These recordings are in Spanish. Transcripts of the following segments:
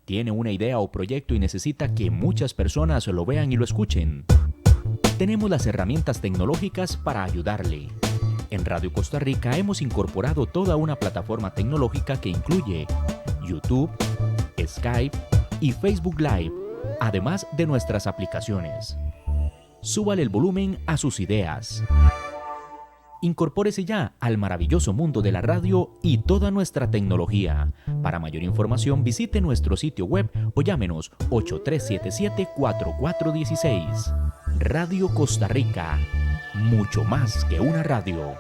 ¿Tiene una idea o proyecto y necesita que muchas personas lo vean y lo escuchen? Tenemos las herramientas tecnológicas para ayudarle. En Radio Costa Rica hemos incorporado toda una plataforma tecnológica que incluye YouTube, Skype y Facebook Live, además de nuestras aplicaciones. Súbale el volumen a sus ideas. Incorpórese ya al maravilloso mundo de la radio y toda nuestra tecnología. Para mayor información visite nuestro sitio web o llámenos 8377-4416. Radio Costa Rica, mucho más que una radio.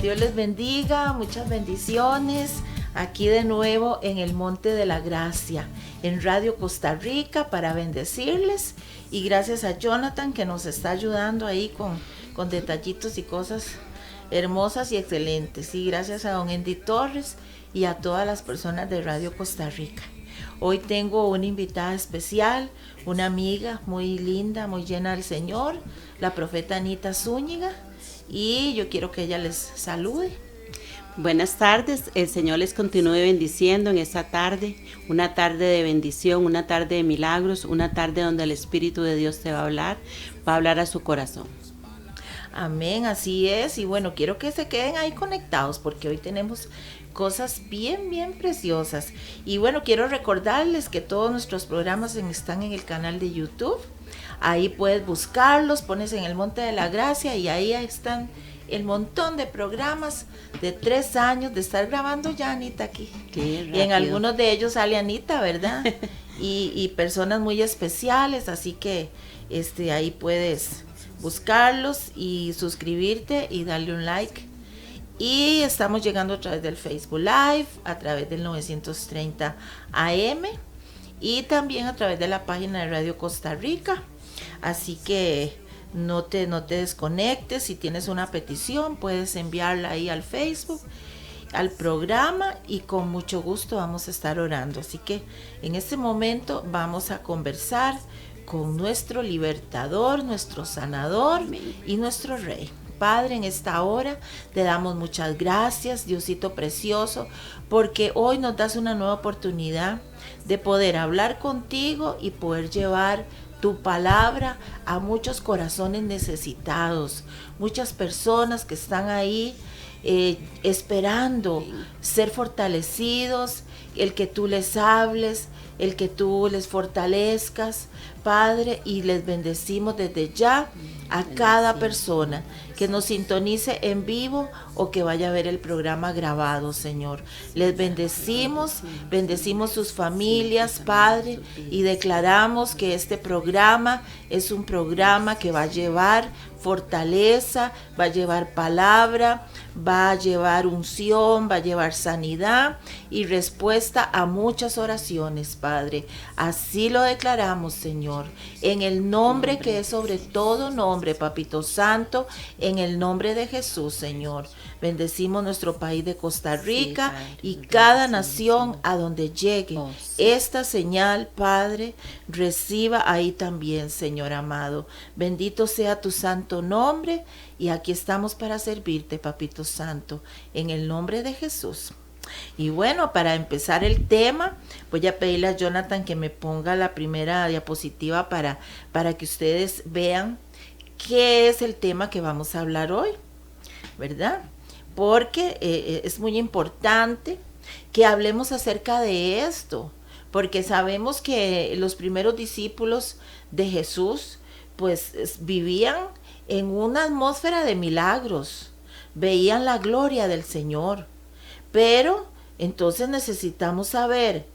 Dios les bendiga, muchas bendiciones. Aquí de nuevo en el Monte de la Gracia, en Radio Costa Rica, para bendecirles. Y gracias a Jonathan que nos está ayudando ahí con detallitos y cosas hermosas y excelentes. Y gracias a don Andy Torres y a todas las personas de Radio Costa Rica. Hoy tengo una invitada especial, una amiga muy linda, muy llena del Señor, la profeta Anita Zúñiga. Y yo quiero que ella les salude. Buenas tardes, el Señor les continúe bendiciendo en esta tarde, una tarde de bendición, una tarde de milagros, una tarde donde el Espíritu de Dios te va a hablar a su corazón. Amén, así es. Y bueno, quiero que se queden ahí conectados porque hoy tenemos cosas bien preciosas. Y bueno, quiero recordarles que todos nuestros programas están en el canal de YouTube. Ahí puedes buscarlos, pones en el Monte de la Gracia y ahí están el montón de programas de 3 años de estar grabando ya, Anita, aquí. Y en algunos de ellos sale Anita, ¿verdad? y personas muy especiales, así que ahí puedes buscarlos y suscribirte y darle un like. Y estamos llegando a través del Facebook Live, a través del 930 AM y también a través de la página de Radio Costa Rica. Así que no te desconectes. Si tienes una petición, puedes enviarla ahí al Facebook, al programa, y con mucho gusto vamos a estar orando. Así que en este momento vamos a conversar con nuestro libertador, nuestro sanador y nuestro rey. Padre, en esta hora te damos muchas gracias, Diosito precioso, porque hoy nos das una nueva oportunidad de poder hablar contigo y poder llevar tu palabra a muchos corazones necesitados, muchas personas que están ahí esperando ser fortalecidos, el que tú les hables, el que tú les fortalezcas, Padre, y les bendecimos desde ya a cada persona que nos sintonice en vivo o que vaya a ver el programa grabado, Señor. Les bendecimos sus familias, Padre, y declaramos que este programa es un programa que va a llevar fortaleza, va a llevar palabra, va a llevar unción, va a llevar sanidad y respuesta a muchas oraciones, Padre. Así lo declaramos, Señor, en el nombre que es sobre todo nombre, Papito Santo, en el nombre de Jesús, Señor. Bendecimos nuestro país de Costa Rica y cada nación a donde llegue esta señal, Padre, reciba ahí también, Señor amado. Bendito sea tu santo nombre y aquí estamos para servirte, Papito Santo, en el nombre de Jesús. Y bueno, para empezar el tema, voy a pedirle a Jonathan que me ponga la primera diapositiva para que ustedes vean qué es el tema que vamos a hablar hoy, ¿verdad? Porque es muy importante que hablemos acerca de esto, porque sabemos que los primeros discípulos de Jesús pues vivían en una atmósfera de milagros, veían la gloria del Señor, pero entonces necesitamos saber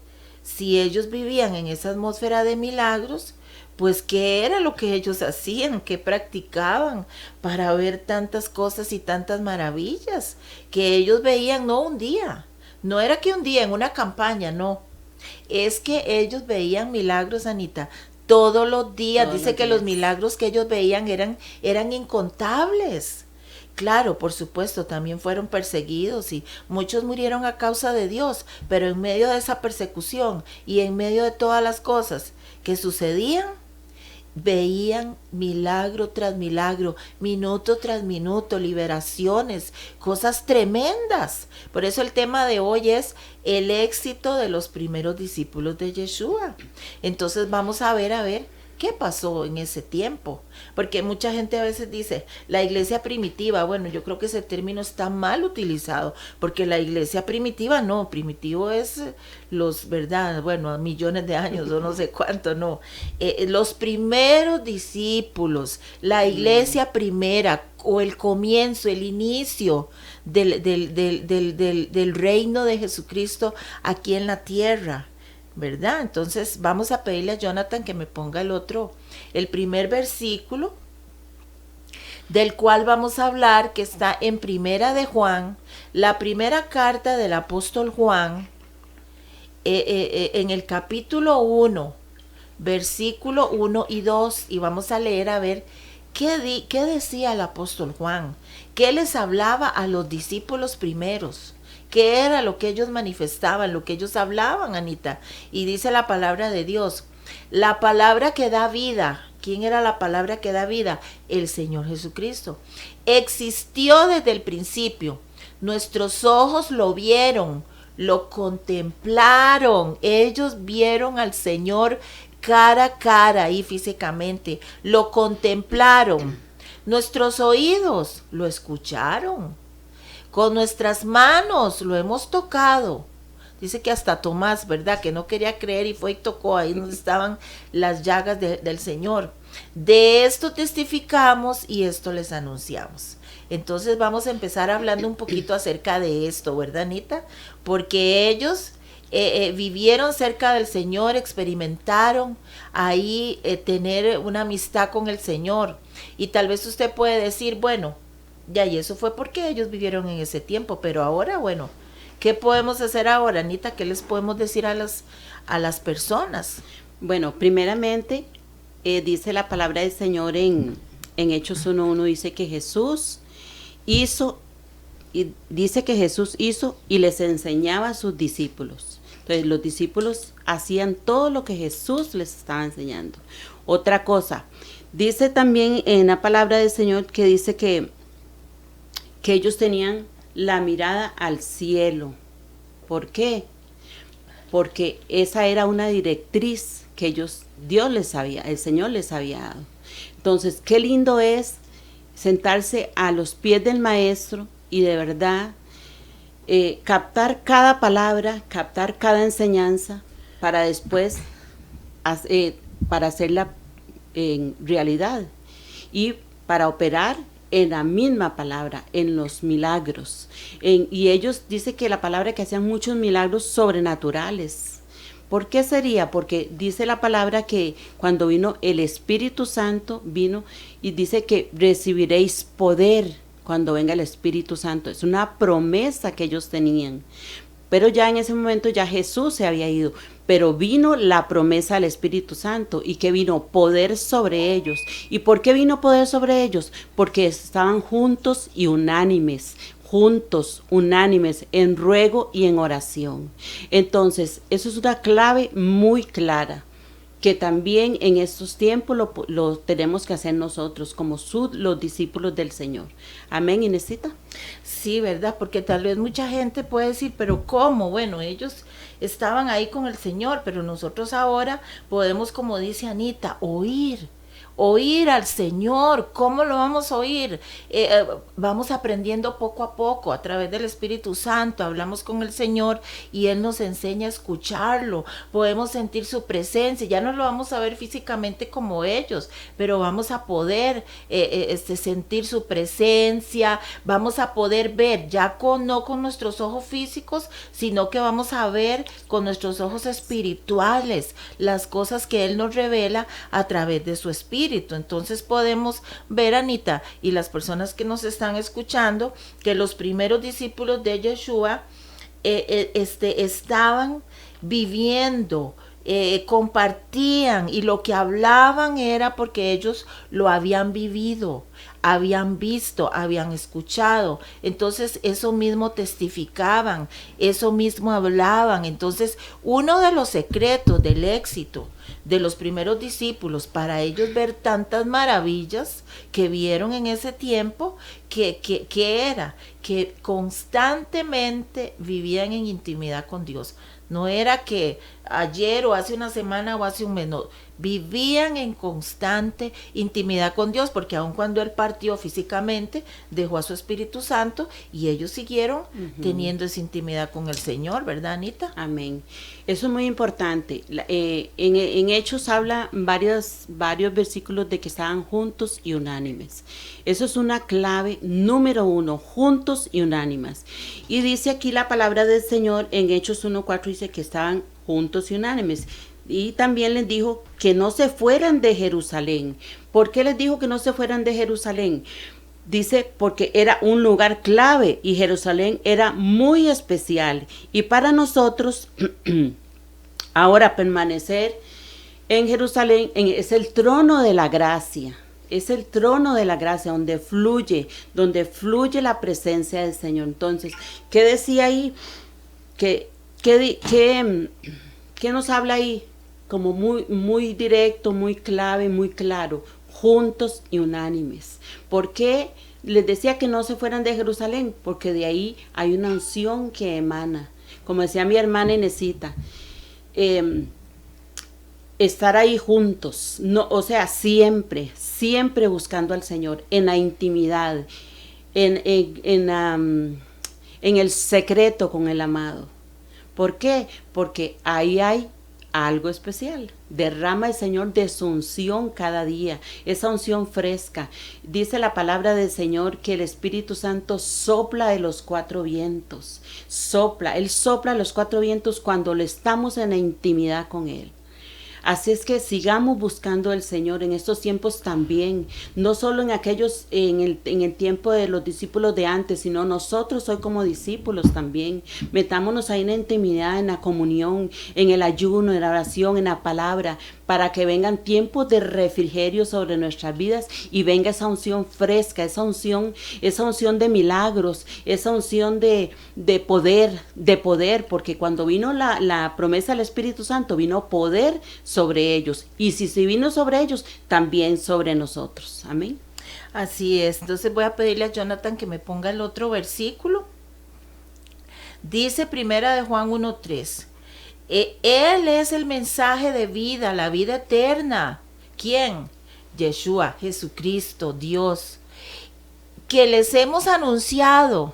si ellos vivían en esa atmósfera de milagros, pues qué era lo que ellos hacían, qué practicaban para ver tantas cosas y tantas maravillas que ellos veían no un día, No era que un día en una campaña, no. Es que ellos veían milagros, Anita, todos los días. Todos Dice los que los días. milagros que ellos veían eran incontables. Claro, por supuesto, también fueron perseguidos y muchos murieron a causa de Dios, pero en medio de esa persecución y en medio de todas las cosas que sucedían, veían milagro tras milagro, minuto tras minuto, liberaciones, cosas tremendas. Por eso el tema de hoy es el éxito de los primeros discípulos de Yeshua. Entonces vamos a ver qué pasó en ese tiempo. Porque mucha gente a veces dice, la iglesia primitiva, bueno, yo creo que ese término está mal utilizado, porque la iglesia primitiva no, primitivo es los, ¿verdad? Bueno, millones de años o no sé cuánto, no. Los primeros discípulos, la iglesia primera, o el comienzo, el inicio del reino de Jesucristo aquí en la tierra, ¿verdad? Entonces vamos a pedirle a Jonathan que me ponga el primer versículo del cual vamos a hablar, que está en Primera de Juan, la primera carta del apóstol Juan, en el capítulo 1, versículo 1 y 2, y vamos a leer a ver qué decía el apóstol Juan, qué les hablaba a los discípulos primeros, qué era lo que ellos manifestaban, lo que ellos hablaban, Anita. Y dice la palabra de Dios, la palabra que da vida. ¿Quién era la palabra que da vida? El Señor Jesucristo. Existió desde el principio. Nuestros ojos lo vieron, lo contemplaron. Ellos vieron al Señor cara a cara y físicamente. Lo contemplaron. Nuestros oídos lo escucharon. Con nuestras manos lo hemos tocado. Dice que hasta Tomás, ¿verdad? Que no quería creer y fue y tocó ahí donde estaban las llagas del Señor. De esto testificamos y esto les anunciamos. Entonces vamos a empezar hablando un poquito acerca de esto, ¿verdad, Anita? Porque ellos vivieron cerca del Señor, experimentaron ahí tener una amistad con el Señor. Y tal vez usted puede decir, bueno, ya, y eso fue porque ellos vivieron en ese tiempo, pero ahora, bueno, ¿qué podemos hacer ahora, Anita? ¿Qué les podemos decir a las personas? Bueno, primeramente, dice la palabra del Señor en Hechos 1:1, dice que Jesús hizo y les enseñaba a sus discípulos. Entonces, los discípulos hacían todo lo que Jesús les estaba enseñando. Otra cosa, dice también en la palabra del Señor que dice que ellos tenían la mirada al cielo. ¿Por qué? Porque esa era una directriz que el Señor les había dado. Entonces, qué lindo es sentarse a los pies del Maestro y de verdad captar cada palabra, captar cada enseñanza para después para hacerla en realidad y para operar en la misma palabra, en los milagros. Y ellos dicen que la palabra que hacían muchos milagros sobrenaturales. ¿Por qué sería? Porque dice la palabra que cuando vino el Espíritu Santo, vino y dice que recibiréis poder cuando venga el Espíritu Santo. Es una promesa que ellos tenían. Pero ya en ese momento ya Jesús se había ido, pero vino la promesa del Espíritu Santo y que vino poder sobre ellos. ¿Y por qué vino poder sobre ellos? Porque estaban juntos y unánimes en ruego y en oración. Entonces, eso es una clave muy clara, que también en estos tiempos lo tenemos que hacer nosotros como los discípulos del Señor. Amén, Inesita. Sí, ¿verdad? Porque tal vez mucha gente puede decir, pero ¿cómo? Bueno, ellos estaban ahí con el Señor, pero nosotros ahora podemos, como dice Anita, oír al Señor. ¿Cómo lo vamos a oír? Vamos aprendiendo poco a poco a través del Espíritu Santo. Hablamos con el Señor y Él nos enseña a escucharlo. Podemos sentir su presencia. Ya no lo vamos a ver físicamente como ellos, pero vamos a poder sentir su presencia. Vamos a poder ver ya no con nuestros ojos físicos, sino que vamos a ver con nuestros ojos espirituales las cosas que Él nos revela a través de su Espíritu. Entonces podemos ver, Anita, y las personas que nos están escuchando, que los primeros discípulos de Yeshua estaban viviendo, compartían, y lo que hablaban era porque ellos lo habían vivido, habían visto, habían escuchado. Entonces eso mismo testificaban, eso mismo hablaban. Entonces uno de los secretos del éxito de los primeros discípulos para ellos ver tantas maravillas que vieron en ese tiempo, que era que constantemente vivían en intimidad con Dios. No era que ayer o hace una semana o hace un mes, no, vivían en constante intimidad con Dios, porque aun cuando Él partió físicamente, dejó a su Espíritu Santo y ellos siguieron teniendo esa intimidad con el Señor, ¿verdad, Anita? Amén. Eso es muy importante. En Hechos habla varios versículos de que estaban juntos y unánimes. Eso es una clave número 1, juntos y unánimes. Y dice aquí la palabra del Señor en Hechos 1:4, dice que estaban juntos y unánimes. Y también les dijo que no se fueran de Jerusalén. ¿Por qué les dijo que no se fueran de Jerusalén? Dice, porque era un lugar clave y Jerusalén era muy especial. Y para nosotros, ahora permanecer en Jerusalén es el trono de la gracia. Es el trono de la gracia donde fluye la presencia del Señor. Entonces, ¿qué decía ahí? ¿Qué nos habla ahí? Como muy directo, muy clave, muy claro, juntos y unánimes. ¿Por qué les decía que no se fueran de Jerusalén? Porque de ahí hay una unción que emana. Como decía mi hermana Inesita, estar ahí juntos, no, o sea, siempre buscando al Señor, en la intimidad, en el secreto con el amado. ¿Por qué? Porque ahí hay algo especial. Derrama el Señor de su unción cada día, esa unción fresca. Dice la palabra del Señor que el Espíritu Santo sopla de los 4 vientos. Él sopla los 4 vientos cuando le estamos en la intimidad con Él. Así es que sigamos buscando al Señor en estos tiempos también, no solo en el tiempo de los discípulos de antes, sino nosotros hoy como discípulos también. Metámonos ahí en la intimidad, en la comunión, en el ayuno, en la oración, en la palabra, para que vengan tiempos de refrigerio sobre nuestras vidas y venga esa unción fresca, esa unción de milagros, esa unción de poder, porque cuando vino la promesa del Espíritu Santo, vino poder sobre ellos, y si vino sobre ellos, también sobre nosotros. Amén. Así es. Entonces voy a pedirle a Jonathan que me ponga el otro versículo. Dice 1 Juan 1:3. Él es el mensaje de vida, la vida eterna. ¿Quién? Yeshua, Jesucristo, Dios, que les hemos anunciado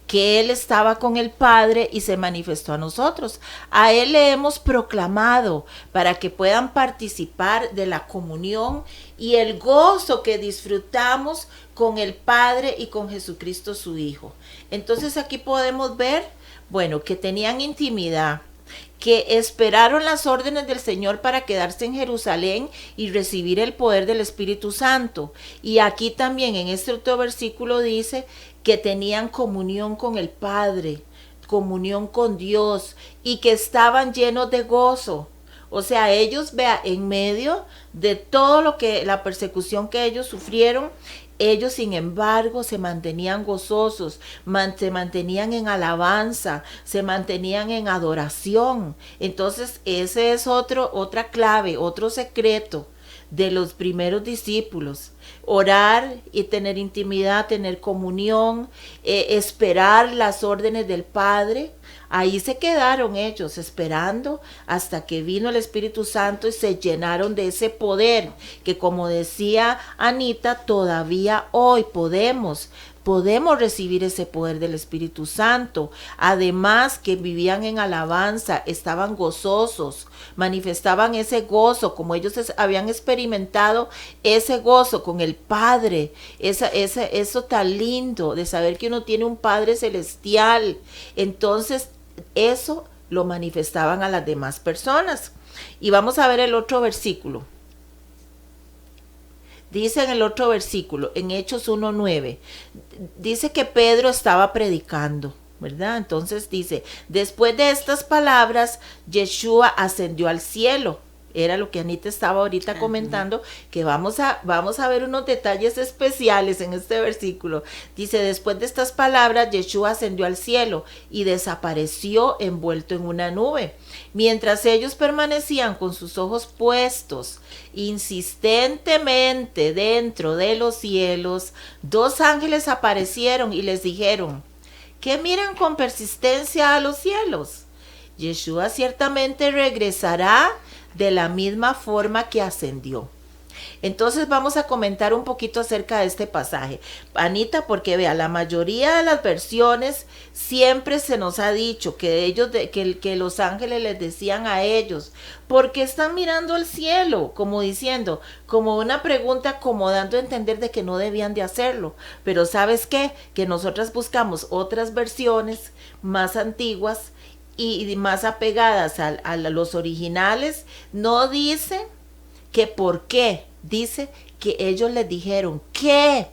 que Él estaba con el Padre y se manifestó a nosotros. A Él le hemos proclamado para que puedan participar de la comunión y el gozo que disfrutamos con el Padre y con Jesucristo su Hijo. Entonces aquí podemos ver, bueno, que tenían intimidad, que esperaron las órdenes del Señor para quedarse en Jerusalén y recibir el poder del Espíritu Santo. Y aquí también en este otro versículo dice que tenían comunión con el Padre, comunión con Dios, y que estaban llenos de gozo. O sea, ellos, vea, en medio de todo la persecución que ellos sufrieron, ellos, sin embargo, se mantenían gozosos, se mantenían en alabanza, se mantenían en adoración. Entonces, ese es otra clave, otro secreto de los primeros discípulos. Orar y tener intimidad, tener comunión, esperar las órdenes del Padre. Ahí se quedaron ellos esperando hasta que vino el Espíritu Santo y se llenaron de ese poder que, como decía Anita, todavía hoy podemos recibir ese poder del Espíritu Santo. Además que vivían en alabanza, estaban gozosos, manifestaban ese gozo, como ellos habían experimentado ese gozo con el Padre, eso tan lindo de saber que uno tiene un Padre celestial. Entonces eso lo manifestaban a las demás personas. Y vamos a ver el otro versículo. Dice en el otro versículo, en Hechos 1:9, dice que Pedro estaba predicando. ¿verdad? Entonces dice, después de estas palabras, Yeshua ascendió al cielo. Era lo que Anita estaba ahorita comentando, que vamos a ver unos detalles especiales en este versículo. Dice, después de estas palabras, Yeshua ascendió al cielo y desapareció envuelto en una nube. Mientras ellos permanecían con sus ojos puestos insistentemente dentro de los cielos, dos ángeles aparecieron y les dijeron, ¿qué miran con persistencia a los cielos? Yeshua ciertamente regresará de la misma forma que ascendió. Entonces vamos a comentar un poquito acerca de este pasaje, Anita, porque vea, la mayoría de las versiones siempre se nos ha dicho que que los ángeles les decían a ellos, ¿por qué están mirando al cielo? Como diciendo, como una pregunta, como dando a entender de que no debían de hacerlo. Pero ¿sabes qué? Que nosotras buscamos otras versiones más antiguas y más apegadas a los originales. No dice que por qué, dice que ellos les dijeron ¿qué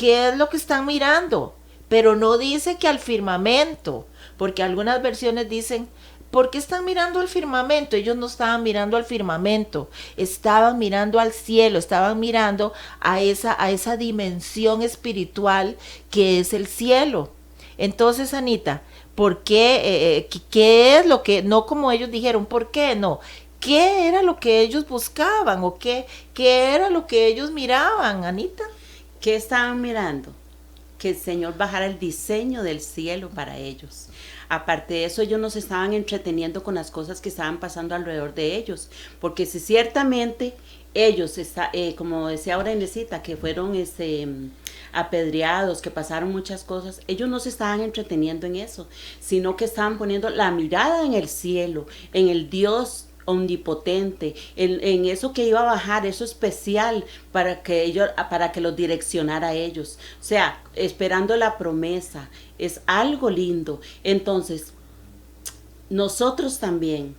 es lo que están mirando? Pero no dice que al firmamento, porque algunas versiones dicen ¿por qué están mirando al firmamento? Ellos no estaban mirando al firmamento, estaban mirando al cielo, estaban mirando a esa dimensión espiritual que es el cielo. Entonces, Anita, ¿por qué? ¿Qué es lo que, no como ellos dijeron, ¿por qué? No, ¿qué era lo que ellos buscaban o qué era lo que ellos miraban, Anita? ¿Qué estaban mirando? Que el Señor bajara el diseño del cielo para ellos. Aparte de eso, ellos no se estaban entreteniendo con las cosas que estaban pasando alrededor de ellos, porque si ciertamente ellos, como decía ahora Inesita, que fueron apedreados, que pasaron muchas cosas, ellos no se estaban entreteniendo en eso, sino que estaban poniendo la mirada en el cielo, en el Dios omnipotente, en eso que iba a bajar, eso especial para que los direccionara a ellos, o sea, esperando la promesa. Es algo lindo. Entonces, nosotros también,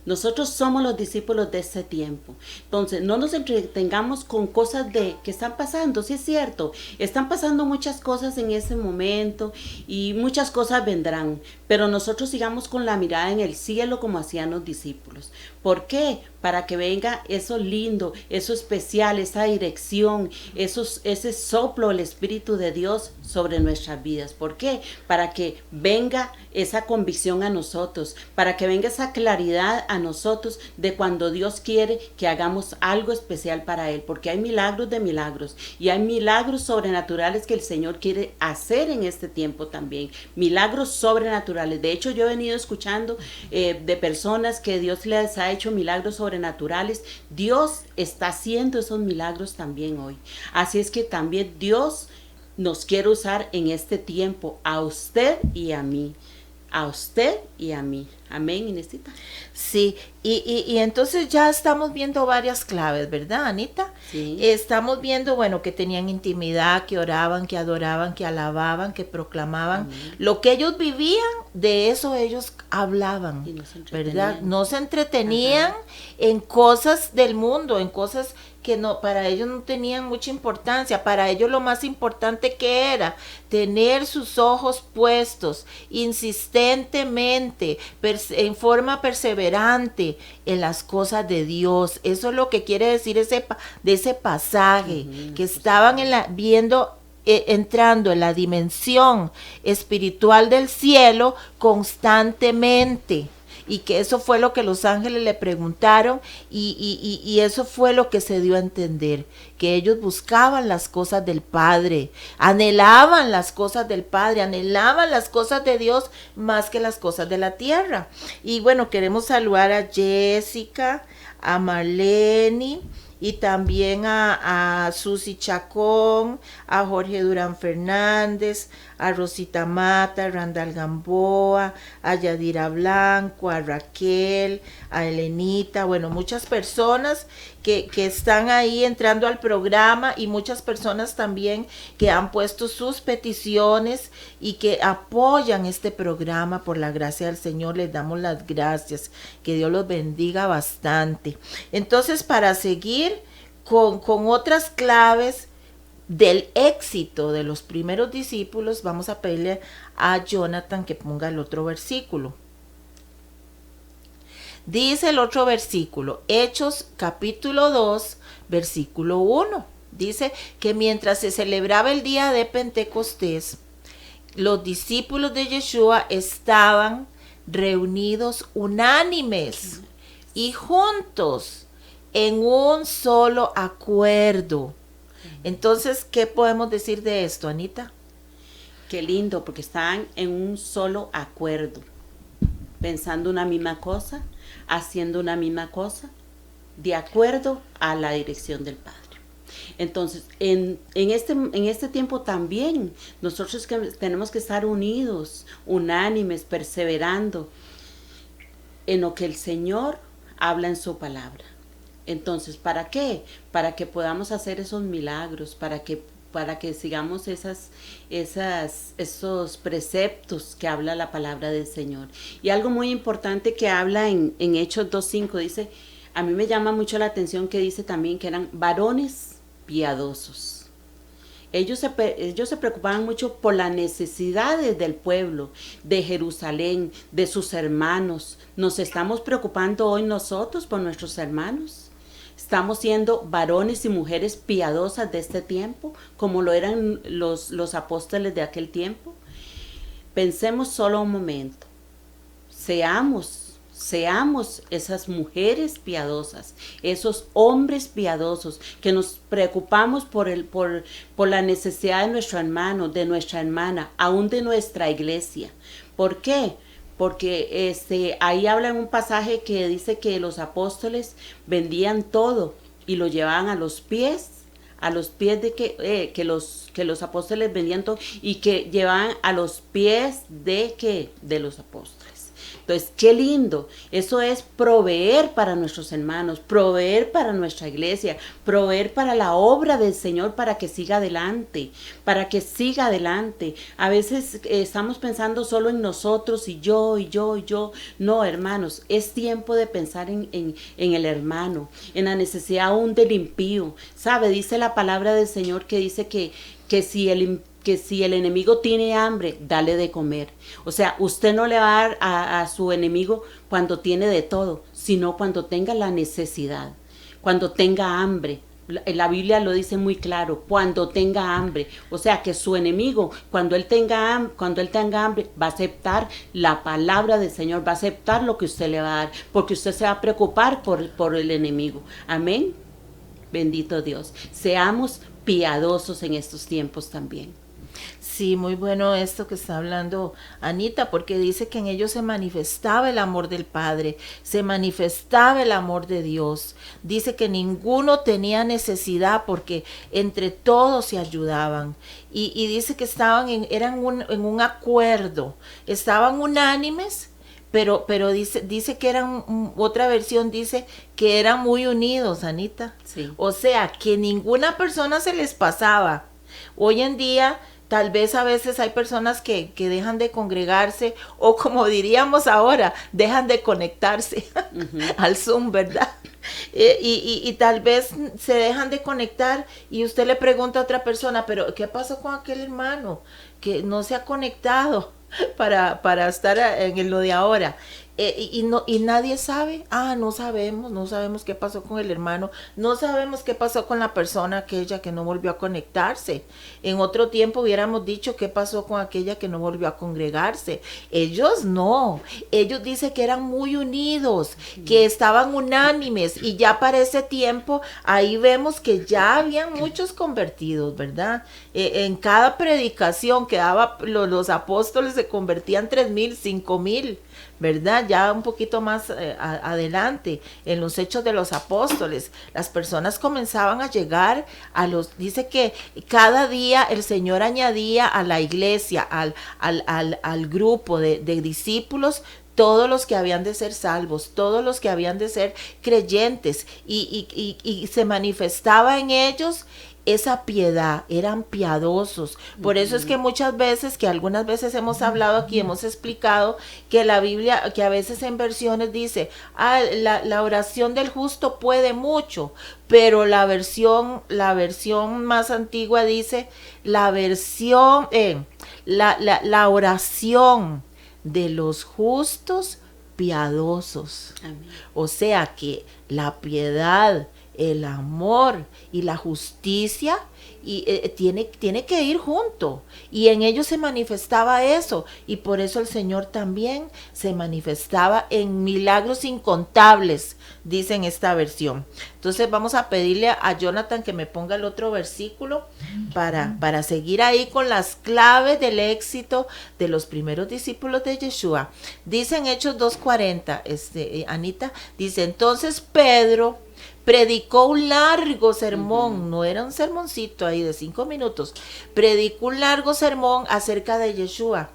nosotros somos los discípulos de este tiempo. Entonces, no nos entretengamos con cosas que están pasando. Sí es cierto, están pasando muchas cosas en ese momento y muchas cosas vendrán. Pero nosotros sigamos con la mirada en el cielo como hacían los discípulos. ¿Por qué? Para que venga eso lindo, eso especial, esa dirección, ese soplo del Espíritu de Dios sobre nuestras vidas. ¿Por qué? Para que venga esa convicción a nosotros, para que venga esa claridad a nosotros de cuando Dios quiere que hagamos algo especial para Él, porque hay milagros de milagros y hay milagros sobrenaturales que el Señor quiere hacer en este tiempo también, milagros sobrenaturales. De hecho, yo he venido escuchando de personas que Dios les ha hecho milagros sobrenaturales. Dios está haciendo esos milagros también hoy. Así es que también Dios nos quiere usar en este tiempo, a usted y a mí. A usted y a mí. Amén, Inesita. Sí, y entonces ya estamos viendo varias claves, ¿verdad, Anita? Sí. Estamos viendo, bueno, que tenían intimidad, que oraban, que adoraban, que alababan, que proclamaban. Amén. Lo que ellos vivían, de eso ellos hablaban, ¿verdad? No se entretenían en cosas del mundo, en cosas que no, para ellos no tenían mucha importancia. Para ellos lo más importante que era tener sus ojos puestos insistentemente, en forma perseverante en las cosas de Dios. Eso es lo que quiere decir de ese pasaje, que estaban viendo, entrando en la dimensión espiritual del cielo constantemente. Y que eso fue lo que los ángeles le preguntaron y eso fue lo que se dio a entender, que ellos buscaban las cosas del Padre, anhelaban las cosas del Padre, anhelaban las cosas de Dios más que las cosas de la tierra. Y bueno, queremos saludar a Jessica, a Marlene, y también a Susi Chacón, a Jorge Durán Fernández, a Rosita Mata, a Randall Gamboa, a Yadira Blanco, a Raquel, a Elenita, bueno, muchas personas que están ahí entrando al programa y muchas personas también que han puesto sus peticiones y que apoyan este programa. Por la gracia del Señor les damos las gracias, que Dios los bendiga bastante. Entonces, para seguir con otras claves, del éxito de los primeros discípulos, vamos a pedirle a Jonathan que ponga el otro versículo. Dice el otro versículo, Hechos capítulo 2, versículo 1. Dice que mientras se celebraba el día de Pentecostés, los discípulos de Yeshua estaban reunidos unánimes y juntos en un solo acuerdo. Entonces, ¿qué podemos decir de esto, Anita? Qué lindo, porque estaban en un solo acuerdo, pensando una misma cosa, haciendo una misma cosa, de acuerdo a la dirección del Padre. Entonces, en este tiempo también, nosotros tenemos que estar unidos, unánimes, perseverando en lo que el Señor habla en su palabra. Entonces, ¿para qué? Para que podamos hacer esos milagros, para que sigamos esos preceptos que habla la palabra del Señor. Y algo muy importante que habla en Hechos 2:5, dice, a mí me llama mucho la atención que dice también que eran varones piadosos. Ellos se preocupaban mucho por las necesidades del pueblo, de Jerusalén, de sus hermanos. ¿Nos estamos preocupando hoy nosotros por nuestros hermanos? ¿Estamos siendo varones y mujeres piadosas de este tiempo, como lo eran los apóstoles de aquel tiempo? Pensemos solo un momento. Seamos esas mujeres piadosas, esos hombres piadosos, que nos preocupamos por la necesidad de nuestro hermano, de nuestra hermana, aún de nuestra iglesia. ¿Por qué? Porque ahí habla en un pasaje que dice que los apóstoles vendían todo y lo llevaban a los pies de que los apóstoles vendían todo y que llevaban a los pies de los apóstoles. Entonces, qué lindo. Eso es proveer para nuestros hermanos, proveer para nuestra iglesia, proveer para la obra del Señor para que siga adelante, A veces estamos pensando solo en nosotros y yo. No, hermanos, es tiempo de pensar en el hermano, en la necesidad aún del impío. ¿Sabe? Dice la palabra del Señor que dice que si el enemigo tiene hambre, dale de comer. O sea, usted no le va a dar a su enemigo cuando tiene de todo, sino cuando tenga la necesidad, cuando tenga hambre. La Biblia lo dice muy claro, cuando tenga hambre. O sea, que su enemigo, cuando él tenga hambre, va a aceptar la palabra del Señor, va a aceptar lo que usted le va a dar, porque usted se va a preocupar por el enemigo. Amén. Bendito Dios. Seamos piadosos en estos tiempos también. Sí, muy bueno esto que está hablando Anita, porque dice que en ellos se manifestaba el amor del Padre, se manifestaba el amor de Dios. Dice que ninguno tenía necesidad porque entre todos se ayudaban. Y dice que eran en un acuerdo, estaban unánimes, pero dice que eran, otra versión dice que eran muy unidos, Anita. Sí. O sea, que ninguna persona se les pasaba. Hoy en día, tal vez a veces hay personas que dejan de congregarse o, como diríamos ahora, dejan de conectarse al Zoom, ¿verdad? Y tal vez se dejan de conectar y usted le pregunta a otra persona, pero ¿qué pasó con aquel hermano que no se ha conectado para estar en lo de ahora? Y nadie sabe. No sabemos qué pasó con el hermano, no sabemos qué pasó con la persona aquella que no volvió a conectarse. En otro tiempo hubiéramos dicho qué pasó con aquella que no volvió a congregarse. Ellos no, ellos dicen que eran muy unidos, que estaban unánimes, y ya para ese tiempo ahí vemos que ya habían muchos convertidos, ¿verdad? En cada predicación que daba los apóstoles se convertían 3,000, 5,000, ¿verdad? Ya un poquito más adelante, en los Hechos de los Apóstoles, las personas comenzaban a llegar dice que cada día el Señor añadía a la iglesia, al grupo de discípulos, todos los que habían de ser salvos, todos los que habían de ser creyentes, y se manifestaba en ellos esa piedad, eran piadosos. Por eso es que muchas veces, que algunas veces hemos hablado aquí, hemos explicado que la Biblia, que a veces en versiones dice, la oración del justo puede mucho, pero la versión más antigua dice, la oración de los justos piadosos. Amén. O sea que la piedad, el amor y la justicia tiene que ir junto, y en ellos se manifestaba eso, y por eso el Señor también se manifestaba en milagros incontables, dice en esta versión. Entonces vamos a pedirle a Jonathan que me ponga el otro versículo para seguir ahí con las claves del éxito de los primeros discípulos de Yeshua. Dice en Hechos 2:40, Anita, dice, entonces Pedro predicó un largo sermón, no era un sermoncito ahí de 5 minutos, predicó un largo sermón acerca de Yeshua.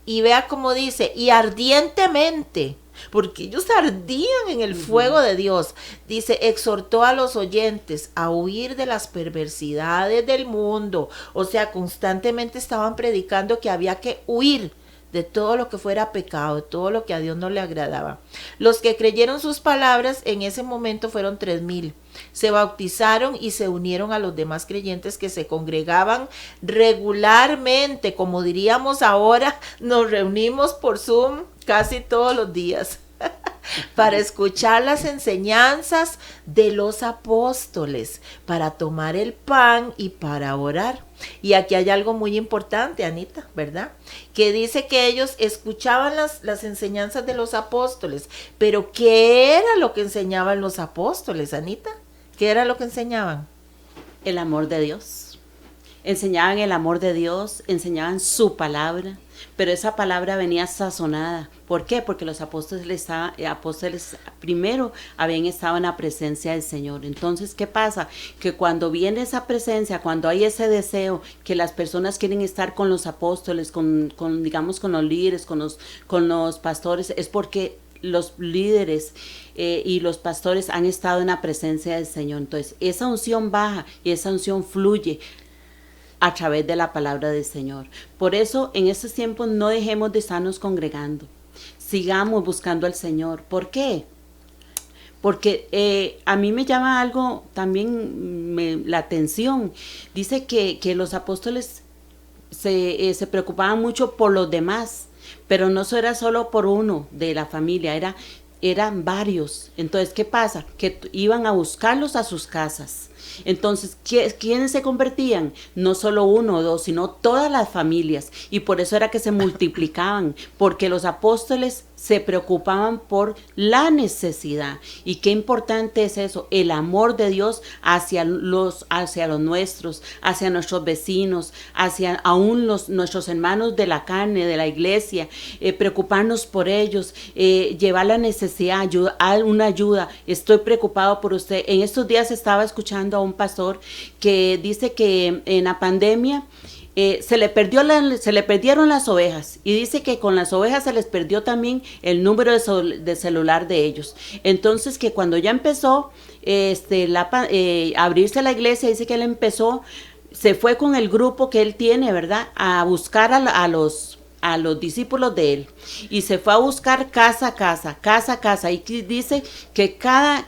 Y vea cómo dice, y ardientemente, porque ellos ardían en el fuego de Dios, dice, exhortó a los oyentes a huir de las perversidades del mundo. O sea, constantemente estaban predicando que había que huir de todo lo que fuera pecado, de todo lo que a Dios no le agradaba. Los que creyeron sus palabras en ese momento fueron 3,000. Se bautizaron y se unieron a los demás creyentes que se congregaban regularmente. Como diríamos ahora, nos reunimos por Zoom casi todos los días para escuchar las enseñanzas de los apóstoles, para tomar el pan y para orar. Y aquí hay algo muy importante, Anita, ¿verdad? Que dice que ellos escuchaban las enseñanzas de los apóstoles, pero ¿qué era lo que enseñaban los apóstoles, Anita? ¿Qué era lo que enseñaban? El amor de Dios. Enseñaban el amor de Dios, enseñaban su palabra, pero esa palabra venía sazonada. ¿Por qué? Porque los apóstoles primero habían estado en la presencia del Señor. Entonces, ¿qué pasa? Que cuando viene esa presencia, cuando hay ese deseo, que las personas quieren estar con los apóstoles, digamos, con los líderes, con los pastores, es porque los líderes y los pastores han estado en la presencia del Señor. Entonces, esa unción baja y esa unción fluye a través de la palabra del Señor. Por eso, en estos tiempos no dejemos de estarnos congregando. Sigamos buscando al Señor. ¿Por qué? Porque a mí me llama algo también la atención. Dice que los apóstoles se preocupaban mucho por los demás, pero no era solo por uno de la familia, eran varios. Entonces, ¿qué pasa? Que iban a buscarlos a sus casas. Entonces, ¿quiénes se convertían? No solo uno o dos, sino todas las familias. Y por eso era que se multiplicaban, porque los apóstoles se preocupaban por la necesidad. Y qué importante es eso, el amor de Dios hacia los nuestros, hacia nuestros vecinos, hacia aún nuestros hermanos de la carne, de la iglesia, preocuparnos por ellos, llevar la necesidad, una ayuda. Estoy preocupado por usted. En estos días estaba escuchando a un pastor que dice que en la pandemia se le perdieron las ovejas, y dice que con las ovejas se les perdió también el número de celular de ellos. Entonces, que cuando ya empezó abrirse la iglesia, dice que él se fue con el grupo que él tiene, ¿verdad?, a buscar a los discípulos de él, y se fue a buscar casa a casa, y dice que cada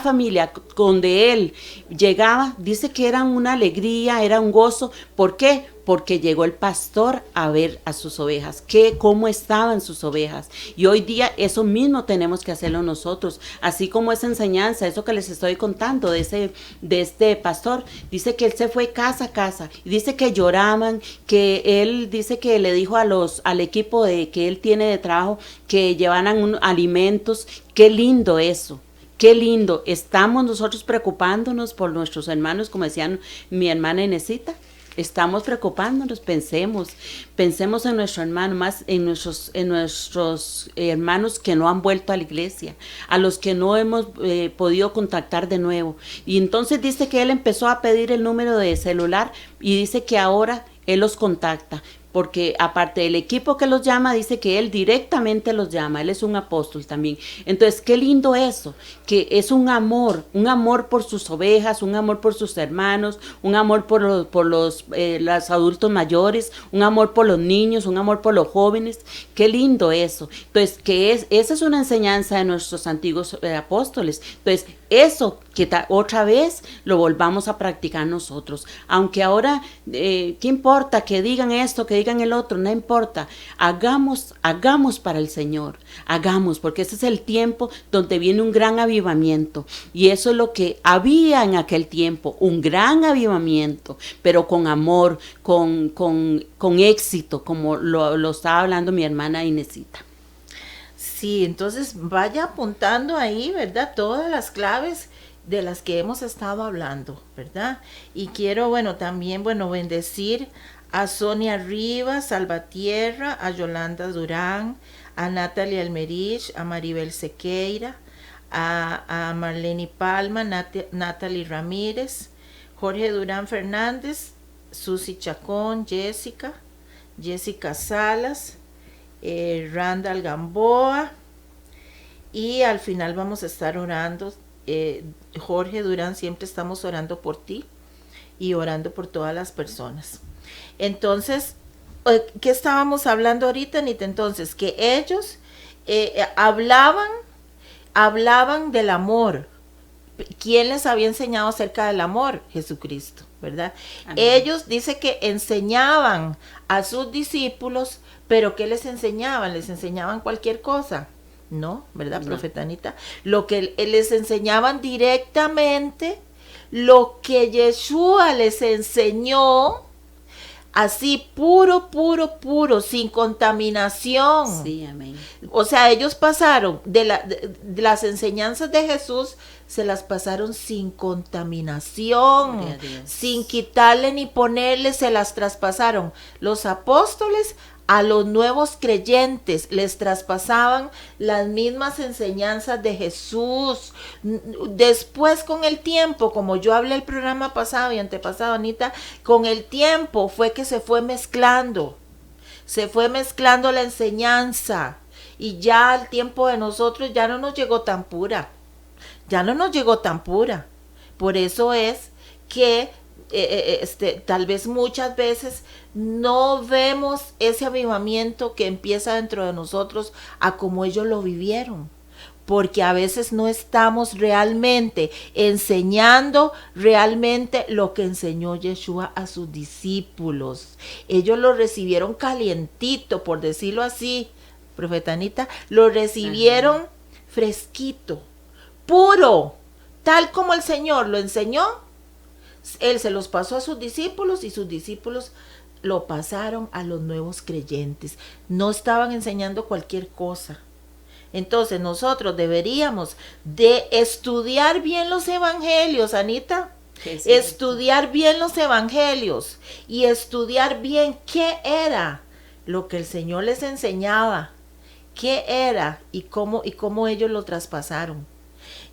familia donde él llegaba, dice que era una alegría, era un gozo. ¿Por qué? Porque llegó el pastor a ver a sus ovejas, cómo estaban sus ovejas. Y hoy día eso mismo tenemos que hacerlo nosotros, así como esa enseñanza, eso que les estoy contando de este pastor. Dice que él se fue casa a casa, y dice que lloraban, que él dice que le dijo al equipo que él tiene de trabajo que llevaran alimentos. Qué lindo eso. Qué lindo. Estamos nosotros preocupándonos por nuestros hermanos, como decían mi hermana Inesita. Estamos preocupándonos, pensemos en nuestro hermano, más en nuestros hermanos que no han vuelto a la iglesia, a los que no hemos podido contactar de nuevo. Y entonces dice que él empezó a pedir el número de celular, y dice que ahora él los contacta. porque aparte del equipo que los llama, dice que él directamente los llama, él es un apóstol también. Entonces, qué lindo eso, que es un amor por sus ovejas, un amor por sus hermanos, un amor por los adultos mayores, un amor por los niños, un amor por los jóvenes. Qué lindo eso. Entonces, esa es una enseñanza de nuestros antiguos apóstoles. Entonces, eso que otra vez lo volvamos a practicar nosotros. Aunque ahora, ¿qué importa? Que digan esto, que digan el otro, no importa. Hagamos para el Señor. Hagamos, porque ese es el tiempo donde viene un gran avivamiento. Y eso es lo que había en aquel tiempo, un gran avivamiento, pero con amor, con éxito, como lo estaba hablando mi hermana Inesita. Sí, entonces vaya apuntando ahí, ¿verdad? Todas las claves de las que hemos estado hablando, ¿verdad? Y quiero, también, bendecir a Sonia Rivas, Salvatierra, a Yolanda Durán, a Natalie Almerich, a Maribel Sequeira, a Marlene Palma, Natalie Ramírez, Jorge Durán Fernández, Susi Chacón, Jessica Salas, Randall Gamboa, y al final vamos a estar orando. Jorge Durán, siempre estamos orando por ti y orando por todas las personas. Entonces, ¿qué estábamos hablando ahorita, Anita? Entonces, que ellos hablaban del amor. ¿Quién les había enseñado acerca del amor? Jesucristo, ¿verdad? Amén. Ellos dice que enseñaban a sus discípulos, pero ¿qué les enseñaban? ¿Les enseñaban cualquier cosa? No, ¿verdad, no. Profeta Anita? Lo que les enseñaban directamente, lo que Yeshua les enseñó, así puro, sin contaminación. Sí, amén. O sea, ellos pasaron de las enseñanzas de Jesús, se las pasaron sin contaminación, sin quitarle ni ponerle, se las traspasaron. Los apóstoles a los nuevos creyentes les traspasaban las mismas enseñanzas de Jesús. Después, con el tiempo, como yo hablé el programa pasado y antepasado, Anita, con el tiempo fue que se fue mezclando la enseñanza, y ya al tiempo de nosotros ya no nos llegó tan pura. Por eso es que tal vez muchas veces no vemos ese avivamiento que empieza dentro de nosotros a como ellos lo vivieron, porque a veces no estamos realmente enseñando realmente lo que enseñó Yeshua a sus discípulos. Ellos lo recibieron calientito, por decirlo así, Profeta Anita, lo recibieron fresquito, puro, tal como el Señor lo enseñó. Él se los pasó a sus discípulos y sus discípulos lo pasaron a los nuevos creyentes. No estaban enseñando cualquier cosa. Entonces nosotros deberíamos de estudiar bien los evangelios, Anita. Estudiar bien los evangelios y estudiar bien qué era lo que el Señor les enseñaba, qué era y cómo ellos lo traspasaron.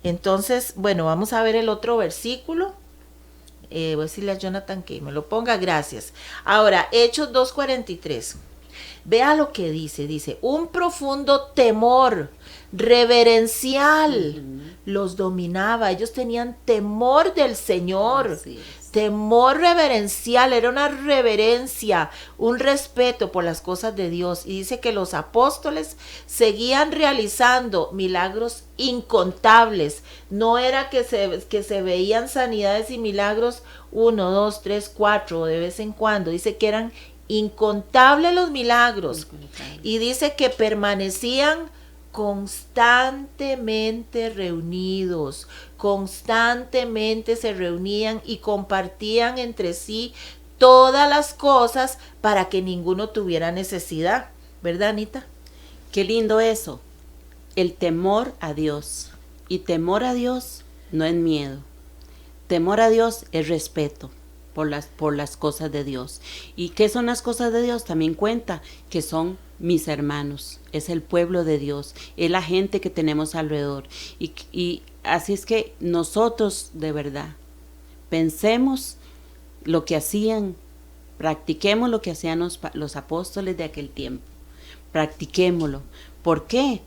Entonces, vamos a ver el otro versículo. Voy a decirle a Jonathan que me lo ponga, gracias. Ahora, Hechos 2:43. Vea lo que dice, un profundo temor reverencial los dominaba. Ellos tenían temor del Señor, temor reverencial, era una reverencia, un respeto por las cosas de Dios. Y dice que los apóstoles seguían realizando milagros incontables. No era que se veían sanidades y milagros 1, 2, 3, 4 de vez en cuando. Dice que eran incontables los milagros. Y dice que permanecían constantemente reunidos, constantemente se reunían y compartían entre sí todas las cosas para que ninguno tuviera necesidad, ¿verdad, Anita? Qué lindo eso, el temor a Dios. Y temor a Dios no es miedo, temor a Dios es respeto por las cosas de Dios. ¿Y qué son las cosas de Dios? También cuenta que son mis hermanos, es el pueblo de Dios, es la gente que tenemos alrededor. Y así es que nosotros de verdad pensemos lo que hacían Practiquemos lo que hacían los apóstoles de aquel tiempo. Practiquémoslo. ¿Por qué?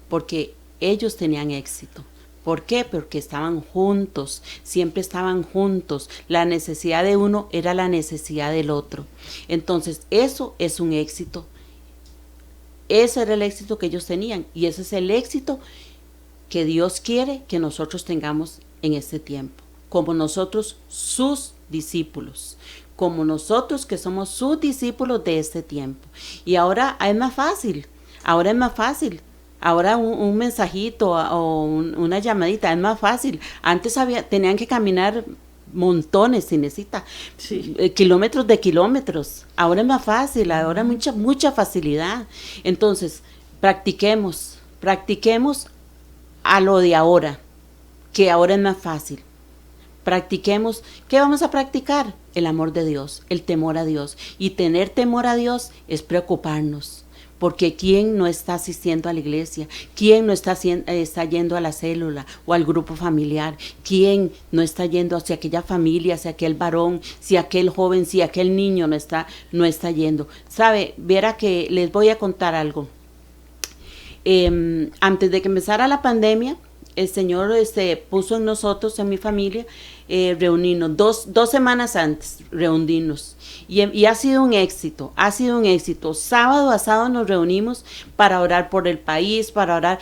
Porque ellos tenían éxito. ¿Por qué? Porque estaban juntos, siempre estaban juntos. La necesidad de uno era la necesidad del otro. Entonces, eso es un éxito. Ese era el éxito que ellos tenían y ese es el éxito que Dios quiere que nosotros tengamos en este tiempo, como nosotros sus discípulos, como nosotros que somos sus discípulos de este tiempo. Y ahora es más fácil, ahora un mensajito o una llamadita es más fácil. Antes tenían que caminar montones, se necesita kilómetros de kilómetros. Ahora es más fácil, ahora mucha facilidad. Entonces, practiquemos a lo de ahora, que ahora es más fácil. Practiquemos, ¿qué vamos a practicar? El amor de Dios, el temor a Dios. Y tener temor a Dios es preocuparnos. Porque ¿quién no está asistiendo a la iglesia? ¿Quién no está yendo a la célula o al grupo familiar? ¿Quién no está yendo hacia aquella familia, hacia aquel varón, si aquel joven, si aquel niño no está yendo? ¿Sabe? Verá que les voy a contar algo. Antes de que empezara la pandemia, el Señor puso en nosotros, en mi familia, reunirnos, dos semanas antes, reunirnos. Y ha sido un éxito. Sábado a sábado nos reunimos para orar por el país, para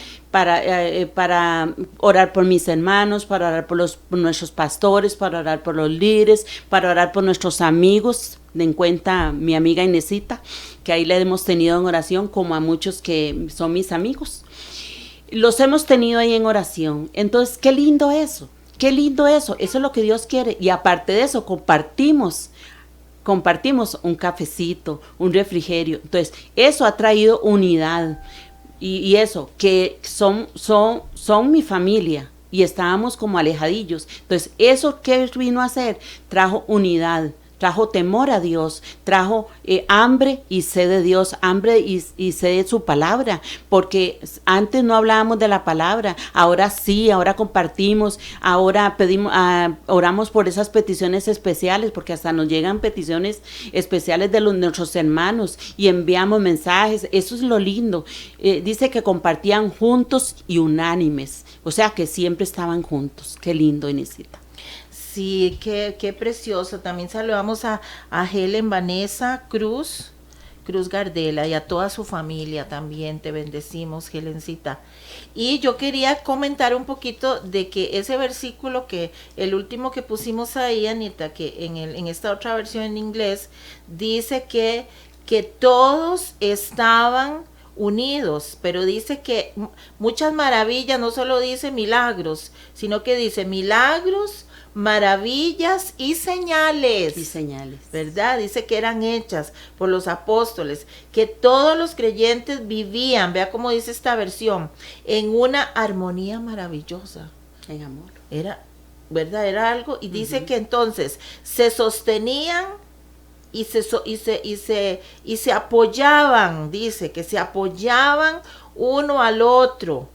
orar por mis hermanos, para orar por nuestros pastores, para orar por los líderes, para orar por nuestros amigos. Den cuenta mi amiga Inesita, que ahí la hemos tenido en oración, como a muchos que son mis amigos. Los hemos tenido ahí en oración. Entonces, qué lindo eso, eso es lo que Dios quiere. Y aparte de eso, compartimos un cafecito, un refrigerio. Entonces, eso ha traído unidad. Y eso, que son mi familia y estábamos como alejadillos. Entonces, eso que vino a hacer, trajo unidad. Trajo temor a Dios, trajo hambre y sed de Dios, hambre y sed de su palabra, porque antes no hablábamos de la palabra, ahora sí, ahora compartimos, ahora oramos por esas peticiones especiales, porque hasta nos llegan peticiones especiales de nuestros hermanos y enviamos mensajes. Eso es lo lindo. Dice que compartían juntos y unánimes, o sea que siempre estaban juntos. Qué lindo, Inesita. Sí, qué precioso. También saludamos a Helen Vanessa Cruz Gardela y a toda su familia también. Te bendecimos, Helencita. Y yo quería comentar un poquito de que ese versículo el último que pusimos ahí, Anita, que en esta otra versión en inglés, dice que todos estaban unidos, pero dice que muchas maravillas, no solo dice milagros, sino que dice milagros, maravillas y señales, ¿verdad? Dice que eran hechas por los apóstoles, que todos los creyentes vivían, vea cómo dice esta versión, en una armonía maravillosa, en amor. ¿Verdad? Era algo, y dice que entonces se sostenían y se apoyaban, dice que se apoyaban uno al otro,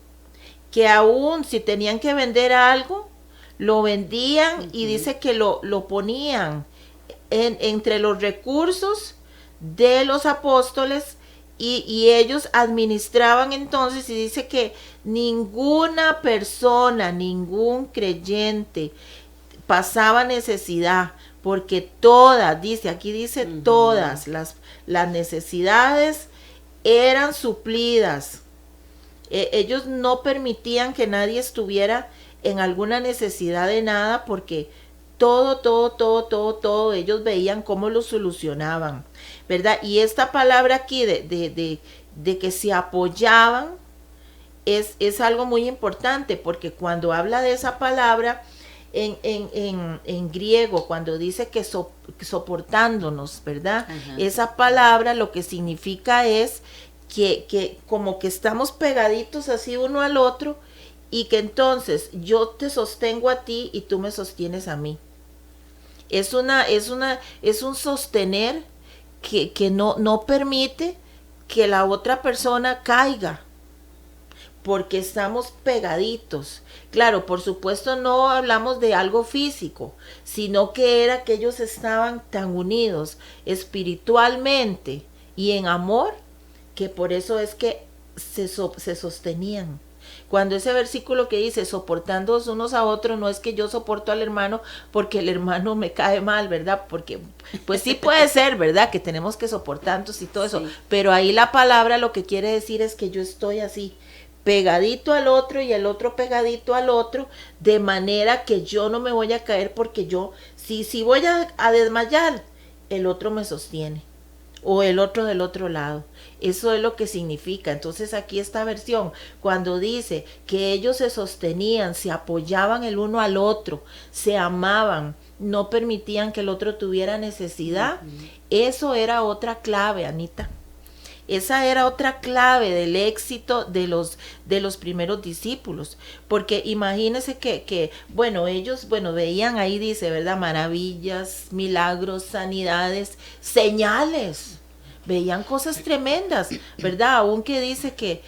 que aún si tenían que vender algo, lo vendían y dice que lo ponían entre los recursos de los apóstoles y ellos administraban entonces, y dice que ninguna persona, ningún creyente pasaba necesidad, porque todas, todas las necesidades eran suplidas. Ellos no permitían que nadie estuviera en alguna necesidad de nada, porque todo, ellos veían cómo lo solucionaban, ¿verdad? Y esta palabra aquí de que se apoyaban es algo muy importante, porque cuando habla de esa palabra en griego, cuando dice que soportándonos, ¿verdad? Ajá. Esa palabra lo que significa es que como que estamos pegaditos así uno al otro, y que entonces yo te sostengo a ti y tú me sostienes a mí. Es un sostener que no permite que la otra persona caiga, porque estamos pegaditos. Claro, por supuesto no hablamos de algo físico, sino que era que ellos estaban tan unidos espiritualmente y en amor, que por eso es que se sostenían. Cuando ese versículo que dice soportándoos unos a otros, no es que yo soporto al hermano porque el hermano me cae mal, ¿verdad? Porque pues sí puede ser, ¿verdad? Que tenemos que soportarnos y todo eso, pero ahí la palabra lo que quiere decir es que yo estoy así, pegadito al otro y el otro pegadito al otro, de manera que yo no me voy a caer, porque yo, si voy a desmayar, el otro me sostiene, o el otro del otro lado. Eso es lo que significa. Entonces aquí esta versión, cuando dice que ellos se sostenían, se apoyaban el uno al otro, se amaban, no permitían que el otro tuviera necesidad, eso era otra clave, Anita. Esa era otra clave del éxito de los primeros discípulos, porque imagínense que ellos, veían ahí, dice, ¿verdad? Maravillas, milagros, sanidades, señales. Veían cosas tremendas, ¿verdad? Aún que dice que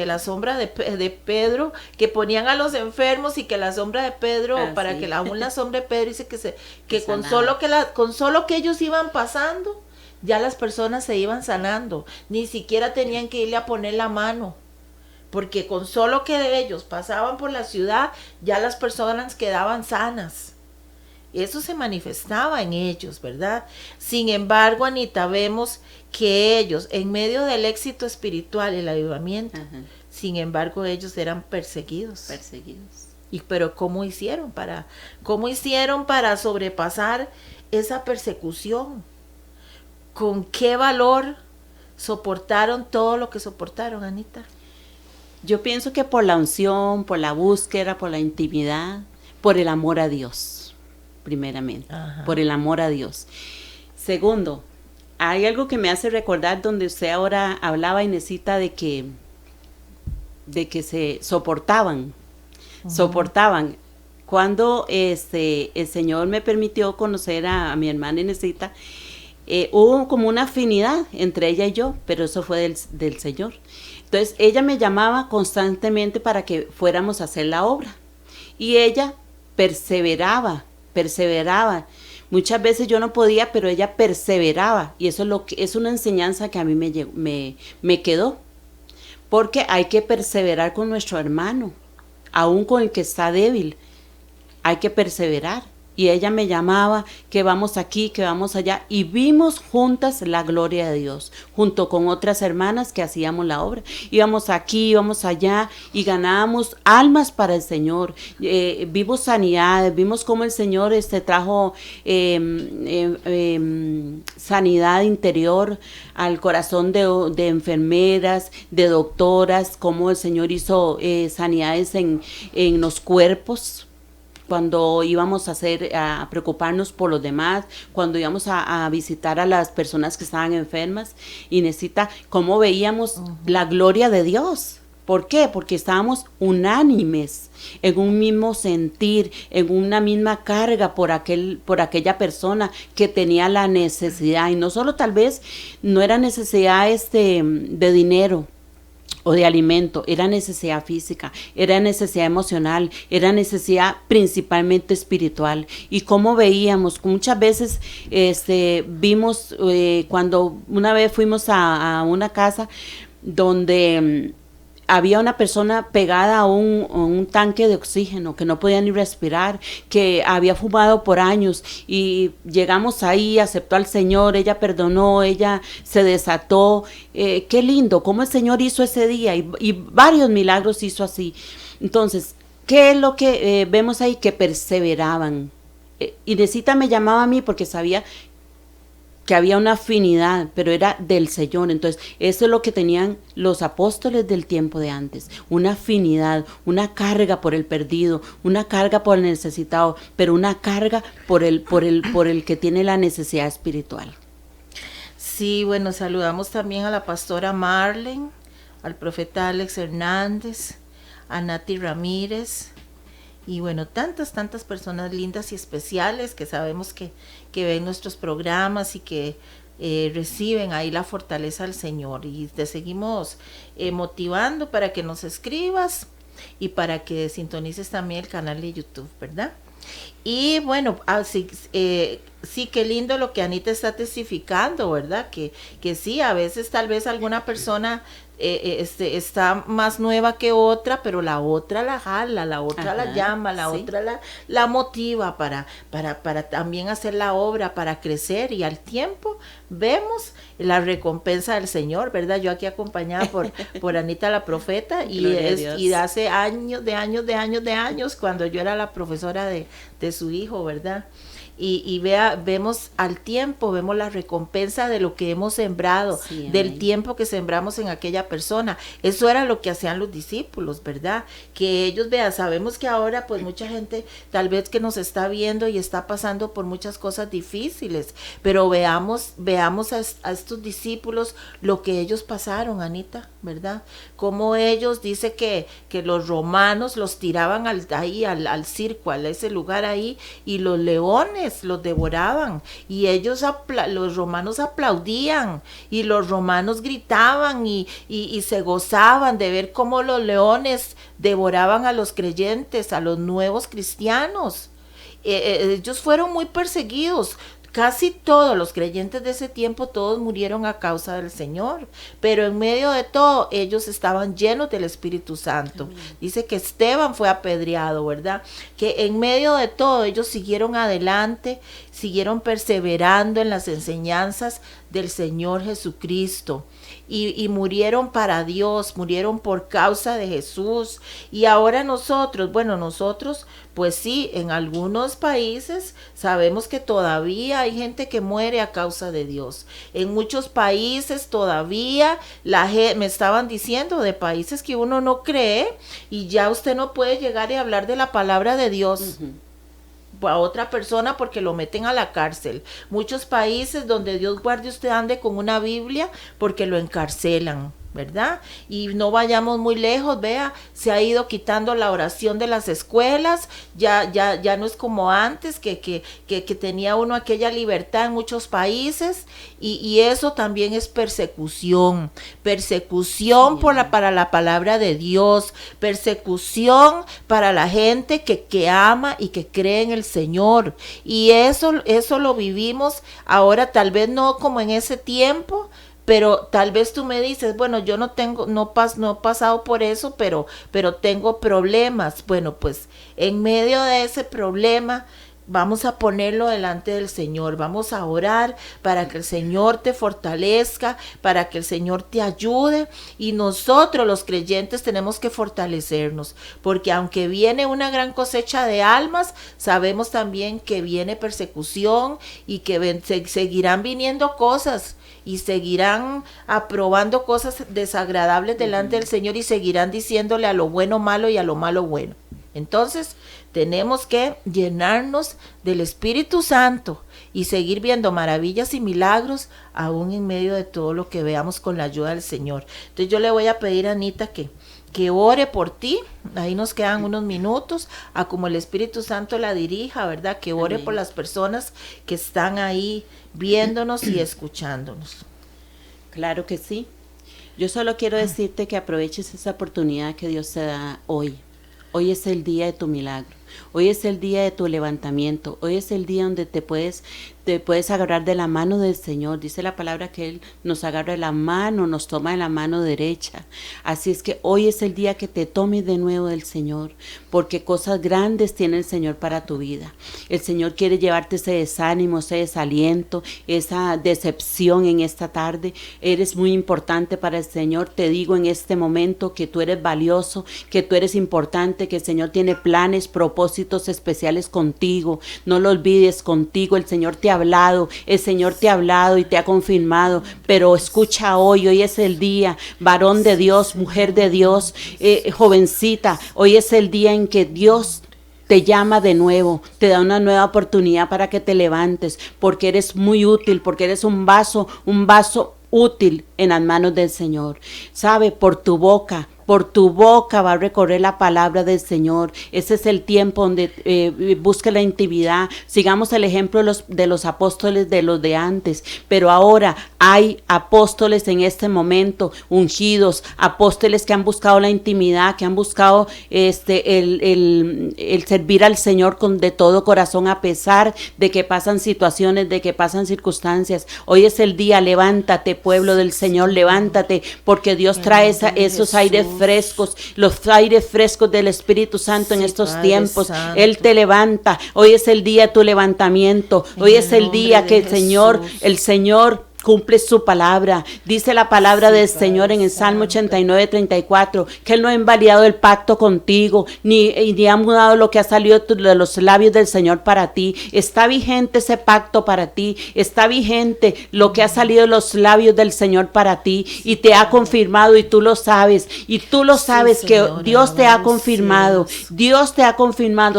la sombra de Pedro, que ponían a los enfermos y que la sombra de Pedro, para que aún la sombra de Pedro dice que con solo que ellos iban pasando, ya las personas se iban sanando, ni siquiera tenían que irle a poner la mano, porque con solo que ellos pasaban por la ciudad, ya las personas quedaban sanas. Eso se manifestaba en ellos, ¿verdad? Sin embargo, Anita, vemos que ellos, en medio del éxito espiritual y el avivamiento, sin embargo, ellos eran perseguidos. Pero ¿cómo hicieron para sobrepasar esa persecución? ¿Con qué valor soportaron todo lo que soportaron, Anita? Yo pienso que por la unción, por la búsqueda, por la intimidad, por el amor a Dios. Primeramente, por el amor a Dios. Segundo, hay algo que me hace recordar donde usted ahora hablaba, Inesita, de que se soportaban. Cuando el Señor me permitió conocer a mi hermana Inesita, hubo como una afinidad entre ella y yo, pero eso fue del Señor. Entonces ella me llamaba constantemente para que fuéramos a hacer la obra, y ella perseveraba. Muchas veces yo no podía, pero ella perseveraba, y eso es una enseñanza que a mí me quedó, porque hay que perseverar con nuestro hermano, aún con el que está débil, hay que perseverar. Y ella me llamaba, que vamos aquí, que vamos allá, y vimos juntas la gloria de Dios, junto con otras hermanas que hacíamos la obra. Íbamos aquí, íbamos allá, y ganábamos almas para el Señor. Vimos sanidades, vimos cómo el Señor trajo sanidad interior al corazón de enfermeras, de doctoras, cómo el Señor hizo sanidades en los cuerpos, cuando íbamos a preocuparnos por los demás, cuando íbamos a visitar a las personas que estaban enfermas. Y cómo veíamos la gloria de Dios. ¿Por qué? Porque estábamos unánimes, en un mismo sentir, en una misma carga por aquella persona que tenía la necesidad. Y no solo, tal vez no era necesidad de dinero o de alimento, era necesidad física, era necesidad emocional, era necesidad principalmente espiritual. Y como veíamos, muchas veces vimos, cuando una vez fuimos a una casa donde había una persona pegada a un tanque de oxígeno, que no podía ni respirar, que había fumado por años, y llegamos ahí, aceptó al Señor, ella perdonó, ella se desató. Qué lindo, cómo el Señor hizo ese día, y varios milagros hizo así. Entonces, ¿qué es lo que vemos ahí? Que perseveraban. Inesita me llamaba a mí porque sabía que había una afinidad, pero era del Señor. Entonces, eso es lo que tenían los apóstoles del tiempo de antes, una afinidad, una carga por el perdido, una carga por el necesitado, pero una carga por el que tiene la necesidad espiritual. Sí, bueno, saludamos también a la pastora Marlene, al profeta Alex Hernández, a Nati Ramírez, y bueno, tantas personas lindas y especiales que sabemos que ven nuestros programas y que reciben ahí la fortaleza del Señor. Y te seguimos motivando para que nos escribas y para que sintonices también el canal de YouTube, ¿verdad? Y bueno, sí, qué lindo lo que Anita está testificando, ¿verdad? Que sí, a veces tal vez alguna persona está más nueva que otra, pero la otra la jala, la otra la llama, la otra la motiva para también hacer la obra, para crecer, y al tiempo vemos la recompensa del Señor, ¿verdad? Yo aquí acompañada por Anita la profeta, y hace años, cuando yo era la profesora de su hijo, ¿verdad? Y vemos al tiempo, vemos la recompensa de lo que hemos sembrado, sí, del tiempo que sembramos en aquella persona. Eso era lo que hacían los discípulos, ¿verdad? Que ellos, sabemos que ahora pues mucha gente tal vez que nos está viendo y está pasando por muchas cosas difíciles, pero veamos a estos discípulos lo que ellos pasaron, Anita, ¿verdad? Como ellos, dice que los romanos los tiraban al circo, a ese lugar ahí, y los leones los devoraban, y ellos los romanos aplaudían, y los romanos gritaban y se gozaban de ver cómo los leones devoraban a los creyentes, a los nuevos cristianos. Ellos fueron muy perseguidos. Casi todos los creyentes de ese tiempo, todos murieron a causa del Señor, pero en medio de todo ellos estaban llenos del Espíritu Santo. Dice que Esteban fue apedreado, ¿verdad? Que en medio de todo ellos siguieron adelante, siguieron perseverando en las enseñanzas del Señor Jesucristo. Y murieron para Dios, murieron por causa de Jesús. Y ahora nosotros, pues sí, en algunos países sabemos que todavía hay gente que muere a causa de Dios. En muchos países todavía me estaban diciendo de países que uno no cree, y ya usted no puede llegar y hablar de la palabra de Dios a otra persona porque lo meten a la cárcel. Muchos países donde Dios guarde usted ande con una Biblia porque lo encarcelan, ¿verdad? Y no vayamos muy lejos, vea, se ha ido quitando la oración de las escuelas, ya no es como antes que tenía uno aquella libertad en muchos países, y eso también es persecución para la palabra de Dios, persecución para la gente que ama y que cree en el Señor, y eso lo vivimos ahora, tal vez no como en ese tiempo, pero tal vez tú me dices, bueno, yo no he pasado por eso, pero tengo problemas. Bueno, pues en medio de ese problema vamos a ponerlo delante del Señor, vamos a orar para que el Señor te fortalezca, para que el Señor te ayude, y nosotros los creyentes tenemos que fortalecernos, porque aunque viene una gran cosecha de almas, sabemos también que viene persecución y que seguirán viniendo cosas, y seguirán aprobando cosas desagradables delante del Señor, y seguirán diciéndole a lo bueno malo y a lo malo bueno. Entonces tenemos que llenarnos del Espíritu Santo y seguir viendo maravillas y milagros aún en medio de todo lo que veamos, con la ayuda del Señor. Entonces yo le voy a pedir a Anita que ore por ti. Ahí nos quedan unos minutos, a como el Espíritu Santo la dirija, ¿verdad? Que ore por las personas que están ahí viéndonos y escuchándonos. Claro que sí. Yo solo quiero decirte que aproveches esa oportunidad que Dios te da hoy. Hoy es el día de tu milagro. Hoy es el día de tu levantamiento. Hoy es el día donde te puedes agarrar de la mano del Señor. Dice la palabra que Él nos agarra de la mano, nos toma de la mano derecha. Así es que hoy es el día que te tomes de nuevo del Señor, porque cosas grandes tiene el Señor para tu vida. El Señor quiere llevarte ese desánimo, ese desaliento, esa decepción en esta tarde. Eres muy importante para el Señor. Te digo en este momento que tú eres valioso, que tú eres importante, que el Señor tiene planes, propósitos especiales contigo. No lo olvides, contigo el Señor te ha hablado, el Señor te ha hablado y te ha confirmado, pero escucha hoy es el día, varón de Dios, mujer de Dios, jovencita, hoy es el día en que Dios te llama de nuevo, te da una nueva oportunidad para que te levantes, porque eres muy útil, porque eres un vaso útil en las manos del Señor. Sabe, por tu boca por tu boca va a recorrer la palabra del Señor. Ese es el tiempo donde busque la intimidad. Sigamos el ejemplo de los apóstoles de los de antes, pero ahora hay apóstoles en este momento ungidos, apóstoles que han buscado la intimidad, que han buscado el servir al Señor de todo corazón, a pesar de que pasan situaciones, de que pasan circunstancias. Hoy es el día, levántate, pueblo del Señor, levántate, porque Dios trae esos aires frescos, los aires frescos del Espíritu Santo en estos tiempos. Él te levanta. Hoy es el día de tu levantamiento. Hoy es el día que el Señor cumple su palabra. Dice la palabra del Señor en el Salmo 89:34, que Él no ha invalidado el pacto contigo, ni ha mudado lo que ha salido de los labios del Señor para ti. Está vigente ese pacto para ti, está vigente lo que ha salido de los labios del Señor para ti, y te ha confirmado, y tú lo sabes, que Dios te ha confirmado,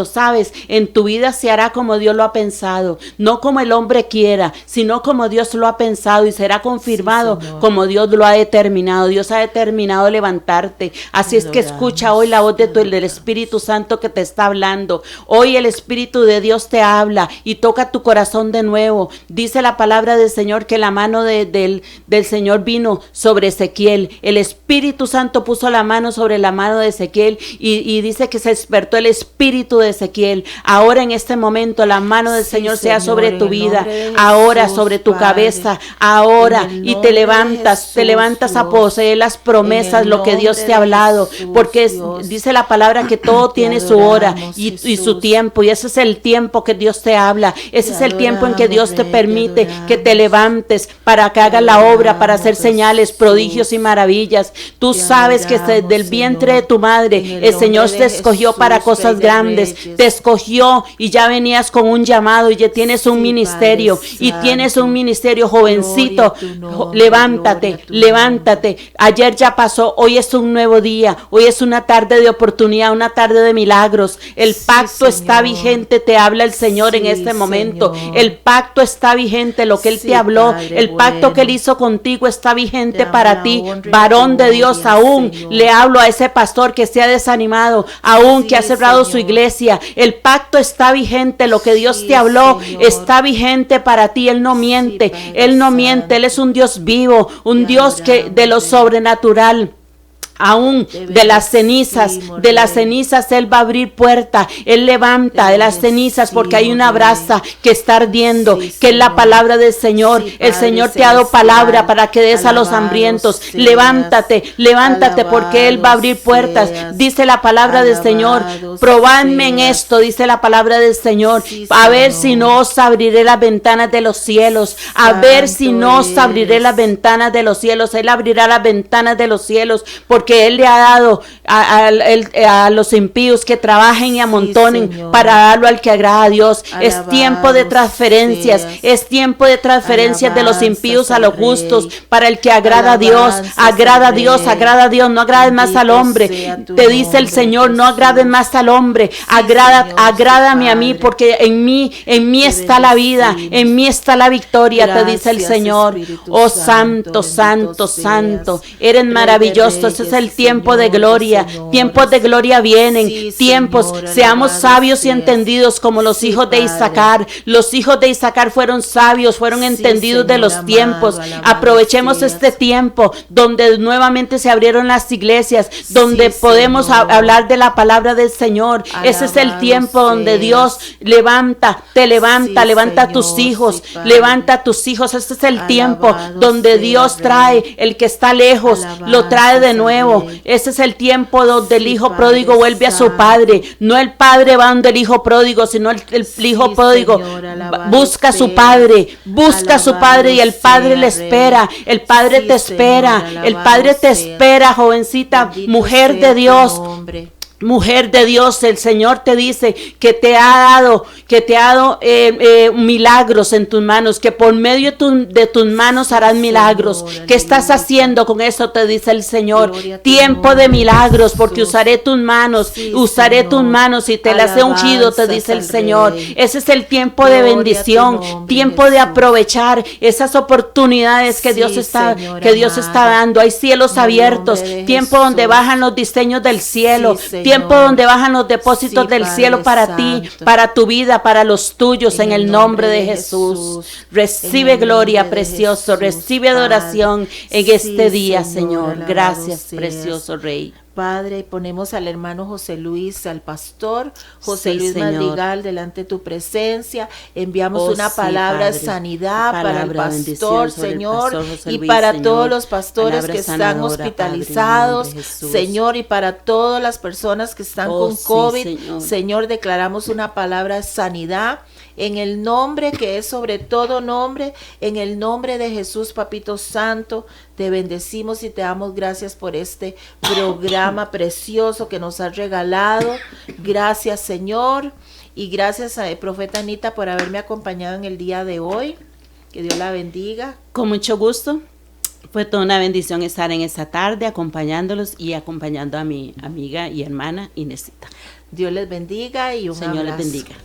sabes, en tu vida se hará como Dios lo ha pensado, no como el hombre quiera, sino como Dios lo ha pensado, y será confirmado como Dios lo ha determinado. Dios ha determinado levantarte. Así es que escucha hoy la voz del Espíritu Santo que te está hablando. Hoy el Espíritu de Dios te habla y toca tu corazón de nuevo. Dice la palabra del Señor que la mano del Señor vino sobre Ezequiel. El Espíritu Santo puso la mano sobre la mano de Ezequiel y dice que se despertó el espíritu de Ezequiel. Ahora en este momento la mano del Señor sea sobre tu vida, ahora sobre tu cabeza, ahora, y te levantas a poseer las promesas, lo que Dios te ha hablado, porque dice la palabra que todo tiene su hora y su tiempo, y ese es el tiempo que Dios te habla, ese es el tiempo en que Dios te permite que te levantes para que hagas la obra, para hacer señales, prodigios y maravillas. Tú sabes que desde el vientre de tu madre el Señor te escogió para cosas grandes, te escogió y ya venías con un llamado, y ya tienes un ministerio, y tienes un ministerio jovencito. Levántate. Ayer ya pasó, hoy es un nuevo día, hoy es una tarde de oportunidad, una tarde de milagros. El pacto está vigente, te habla el Señor en este momento. El pacto está vigente, lo que Él te habló, el pacto que Él hizo contigo está vigente para ti, varón de Dios. Aún le hablo a ese pastor que se ha desanimado, aún que ha cerrado su iglesia. El pacto está vigente, lo que Dios te habló está vigente para ti. Él no miente, Él es un Dios vivo, un Dios que de lo sobrenatural. Aún de las cenizas Él va a abrir puerta. Él levanta de las cenizas, porque hay una brasa que está ardiendo, que es la palabra del Señor. El Señor te ha dado palabra para que des a los hambrientos. Levántate, porque Él va a abrir puertas. Dice la palabra del Señor, probadme en esto, dice la palabra del Señor, a ver si no os abriré las ventanas de los cielos, a ver si no os abriré las ventanas de los cielos. Él abrirá las ventanas de los cielos, porque Él le ha dado a los impíos que trabajen y amontonen para darlo al que agrada a Dios. Es tiempo de transferencias, de los impíos a los justos, para el que agrada a Dios. Agrada a Dios, no agrades más al hombre. Te dice el Señor, no agrades más al hombre, agrádame a mí, porque en mí está la vida, en mí está la victoria, te dice el Señor. Oh santo, eres maravilloso. Ese es el tiempo de gloria. Tiempos de gloria vienen. Seamos sabios y entendidos como los hijos de Isaacar. Los hijos de Isaacar fueron sabios, fueron entendidos de los tiempos. Aprovechemos este tiempo donde nuevamente se abrieron las iglesias, donde podemos hablar de la palabra del Señor. Ese es el tiempo donde Dios levanta a tus hijos, Ese es el tiempo donde Dios trae el que está lejos, lo trae de nuevo. Ese es el tiempo donde el hijo pródigo vuelve a su padre. No el padre va donde el hijo pródigo, sino el hijo pródigo busca a su padre, y el padre le espera. El padre te espera, jovencita, mujer de Dios. Mujer de Dios, el Señor te dice que te ha dado milagros en tus manos, que por medio de tus manos harás milagros. Señor, ¿Qué estás haciendo con eso? Te dice el Señor. Tiempo de milagros, porque usaré tus manos, usaré tus manos y te las he ungido, te dice el Señor. Ese es el tiempo de bendición, tiempo de aprovechar esas oportunidades que Dios está dando. Hay cielos abiertos, tiempo donde bajan los diseños del cielo, tiempo donde bajan los depósitos del cielo para ti, para tu vida, para los tuyos, en el nombre de Jesús. Recibe gloria, precioso, recibe adoración en este día, Señor. Gracias, precioso Rey. Padre, ponemos al hermano José Luis, al pastor José Luis Madrigal delante de tu presencia. Enviamos una palabra de sanidad para el pastor, Señor, y para todos los pastores que están hospitalizados, Señor, y para todas las personas que están con COVID. Señor, declaramos una palabra de sanidad en el nombre que es sobre todo nombre, en el nombre de Jesús, Papito Santo. Te bendecimos y te damos gracias por este programa precioso que nos has regalado. Gracias, Señor, y gracias a Profeta Anita por haberme acompañado en el día de hoy. Que Dios la bendiga. Con mucho gusto. Fue toda una bendición estar en esta tarde acompañándolos y acompañando a mi amiga y hermana Inesita. Dios les bendiga y un Señor abrazo. les bendiga.